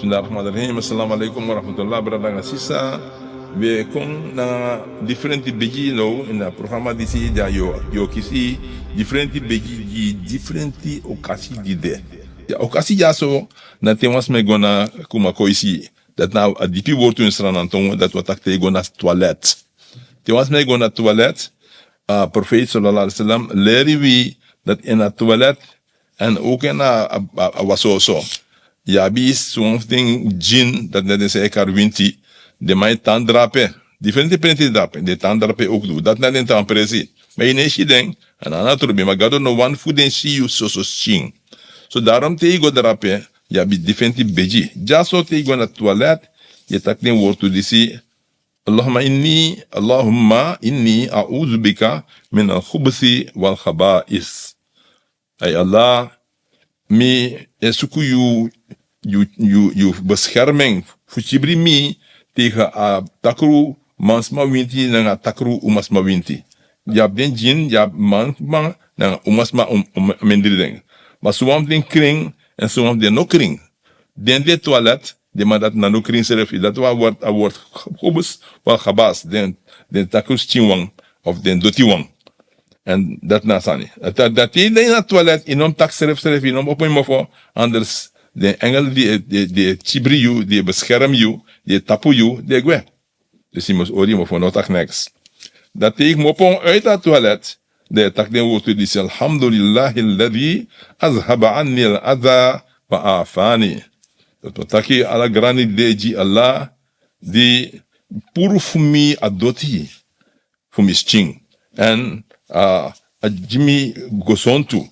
Bismillahirrahmanirrahim. Assalamu alaikum warahmatullahi wabarakatuh. Sisa, we kon na Difrenti Begi no in het programma die zie je kisi Difrenti Begi die Difrenti Okasi die de. Ja, Okasi ja zo na temas me gona Kumakoisi. Dat nou a dipi woord in Sranan Tongo dat wat akte gona toilet. Temas me gona toilet. Profeet sallallahu alaihi wasallam leren we dat in een toilet en ook in een wasoso. Ja, bis something gin dat net is elkaar winti. De mij tandrape. Differente prenti drape. De tandrape ook doen. Dat net in tampresi. Maar je neemt je ding. En dan natuurlijk. Maar gado no one food en see you so ching. So daarom te go drape. Ja, bis Difrenti Begi. Ja so te go na toilet. Je tak den woord to disi. Allahumma inni a'udhu bika min al-khubuthi wal khaba'is. Ay Allah, mi esuku you bescherming fuchibri mi tegen a takru mansma winti na takru umasma winti. Ja den jin ja mansma na umasma mendring. Maar soms den kring en soms den no kring. Den de toilet de man dat nano kring serf dat wordt khubus wal khabas den takru chinwang of den dotiwang. En dat nasani. Dat in de toilet inom tak serf inom op een mofo anders de engel die chibri you, die bescherm you, die tapu you, die gwe. Dus je moet ori mofo notak niks. Dat ik mopon uit dat toilet, de tak den woord die zegt alhamdulillah alladhi azhaba anni al-adha wa afani. Dat taki ala grani deji Allah die puru fumi adoti fumi ching en a jimi gosontu